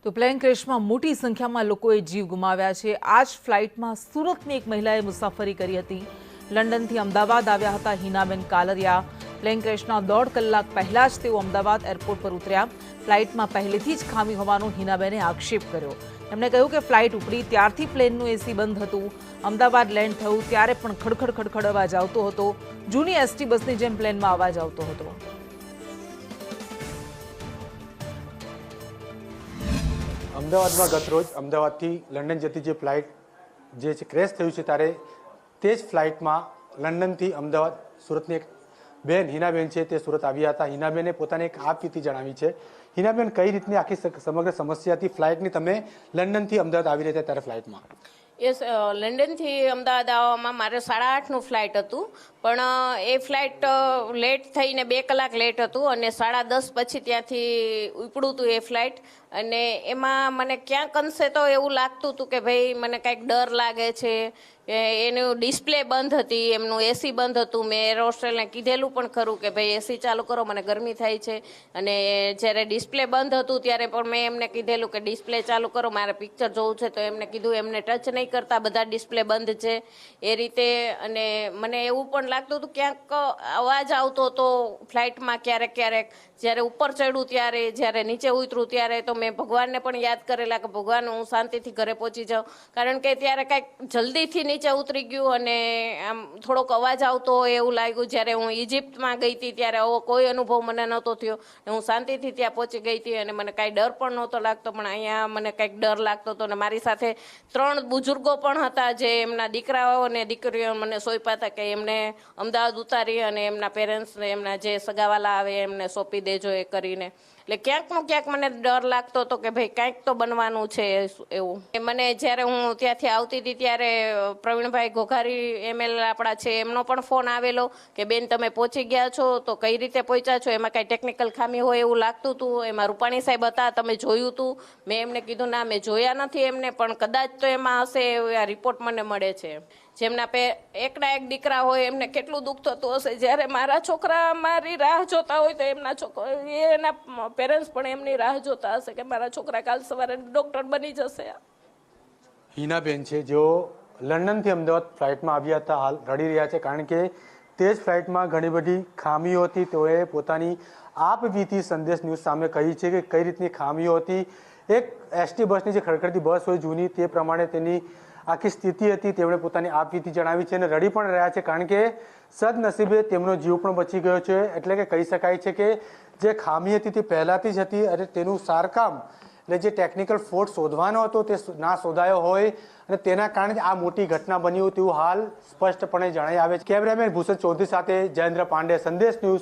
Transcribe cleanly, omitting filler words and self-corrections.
તો પ્લેન ક્રેશમાં મોટી સંખ્યામાં લોકોએ જીવ ગુમાવ્યા છે। આ જ ફ્લાઇટમાં સુરતની એક મહિલાએ મુસાફરી કરી હતી। લંડનથી અમદાવાદ આવ્યા હતા હિનાબેન કાલરિયા। પ્લેન ક્રેશના 1.5 કલાક પહેલા જ તેઓ અમદાવાદ એરપોર્ટ પર ઉતર્યા। ફ્લાઇટમાં પહેલેથી જ ખામી હોવાનો હિનાબેને આક્ષેપ કર્યો। તેમણે કહ્યું કે ફ્લાઇટ ઉપડી ત્યારથી પ્લેનનું એસી બંધ હતું। અમદાવાદ લેન્ડ થયું ત્યારે પણ ખડખડ ખડખડ અવાજ આવતો હતો। જૂની એસટી બસની જેમ પ્લેનમાં અવાજ આવતો હતો। અમદાવાદમાં ગતરોજ અમદાવાદથી લંડન જતી જે ફ્લાઇટ જે છે ક્રેશ થયું છે ત્યારે તે જ ફ્લાઇટમાં લંડનથી અમદાવાદ સુરતની એક બેન હિનાબેન છે તે સુરત આવ્યા હતા। હિનાબેને પોતાની એક આપવીતી જણાવી છે। હિનાબેન કઈ રીતની આખી સમગ્ર સમસ્યા હતી ફ્લાઇટની? તમે લંડનથી અમદાવાદ આવી રહ્યા ત્યારે ફ્લાઇટમાં લંડનથી અમદાવાદ આવવામાં મારે 8:30નું ફ્લાઇટ હતું, પણ એ ફ્લાઇટ લેટ થઈને 2 કલાક લેટ હતું અને 10:30 પછી ત્યાંથી ઉપડ્યું હતું એ ફ્લાઇટ। અને એમાં મને ક્યાંક અંશે તો એવું લાગતું હતું કે ભાઈ મને કાંઈક ડર લાગે છે। એનું ડિસ્પ્લે બંધ હતી, એમનું એસી બંધ હતું। મેં એર હોસ્ટેલને કીધેલું પણ ખરું કે ભાઈ એસી ચાલુ કરો, મને ગરમી થાય છે। અને જ્યારે ડિસ્પ્લે બંધ હતું ત્યારે પણ મેં એમને કીધેલું કે ડિસ્પ્લે ચાલુ કરો, મારે પિક્ચર જોવું છે। તો એમને કીધું એમને ટચ નહીં કરતા, બધા ડિસ્પ્લે બંધ છે એ રીતે। અને મને એવું પણ લાગતું હતું ક્યાંક અવાજ આવતો હતો ફ્લાઇટમાં ક્યારેક ક્યારેક, જ્યારે ઉપર ચડ્યું ત્યારે, જ્યારે નીચે ઉતરું ત્યારે। તો મેં ભગવાનને પણ યાદ કરેલા કે ભગવાન હું શાંતિથી ઘરે પહોંચી જાઉં, કારણ કે ત્યારે કાંઈક જલ્દીથી નીચે ઉતરી ગયું અને આમ થોડોક અવાજ આવતો હોય એવું લાગ્યું। જ્યારે હું ઇજિપ્તમાં ગઈ હતી ત્યારે આવો કોઈ અનુભવ મને નહોતો થયો, હું શાંતિથી ત્યાં પહોંચી ગઈ હતી અને મને કાંઈ ડર પણ નહોતો લાગતો। પણ અહીંયા મને કાંઈક ડર લાગતો હતો। અને મારી સાથે 3 બુઝુર્ગો પણ હતા જે એમના દીકરાઓ અને દીકરીઓ મને સોંપ્યા હતા કે એમને અમદાવાદ ઉતારી અને એમના પેરેન્ટ્સને, એમના જે સગાવાલા આવે એમને સોંપી દેજો એ કરીને। એટલે ક્યાંકનો ક્યાંક મને ડર લાગતો હતો કે ભાઈ કાંઈક તો બનવાનું છે એવું। મને જ્યારે હું ત્યાંથી આવતી હતી ત્યારે પ્રવીણભાઈ ઘોઘારી એમએલ આપણા છે એમનો પણ ફોન આવેલો કે બેન તમે પહોંચી ગયા છો તો કઈ રીતે પહોંચ્યા છો, એમાં કાંઈ ટેકનિકલ ખામી હોય એવું લાગતું હતું। એમાં રૂપાણી સાહેબ હતા, તમે જોયું હતું? મેં એમને કીધું ના મેં જોયા નથી એમને, પણ કદાચ તો એમાં હશે એવું આ રિપોર્ટ મને મળે છે। જેમના એકના એક દીકરા હોય એમને કેટલું દુઃખ થતું હશે, જ્યારે મારા છોકરા મારી રાહ જોતા હોય તો એમના એના પેરેન્ટ્સ પણ એમની રાહ જોતા હશે કે મારા છોકરા કાલ સવારે ડૉક્ટર બની જશે। હિનાબેન છે જેઓ લંડનથી અમદાવાદ ફ્લાઇટમાં આવ્યા હતા, હાલ રડી રહ્યા છે કારણ કે તે જ ફ્લાઇટમાં ઘણી બધી ખામીઓ હતી। તેઓએ પોતાની આપવીતી સંદેશ ન્યૂઝ સામે કહી છે કે કઈ રીતની ખામીઓ હતી। એક એસટી બસની જે ખડખડતી બસ હોય જૂની, તે પ્રમાણે તેની આખી સ્થિતિ હતી। તેમણે પોતાની આપવીતી જણાવી છે અને રડી પણ રહ્યા છે કારણ કે સદનસીબે તેમનો જીવ પણ બચી ગયો છે। એટલે કે કહી શકાય છે કે જે ખામી હતી તે પહેલાંથી જ હતી અને તેનું સારકામ એટલે જે ટેકનિકલ ફોલ્ટ શોધવાનો હતો તે ના શોધાયો હોય અને તેના કારણે આ મોટી ઘટના બની હોય તેવું હાલ સ્પષ્ટપણે જણાઈ આવે છે। કેમેરામેન ભૂષણ ચૌધરી સાથે જયેન્દ્ર પાંડે, સંદેશ ન્યૂઝ।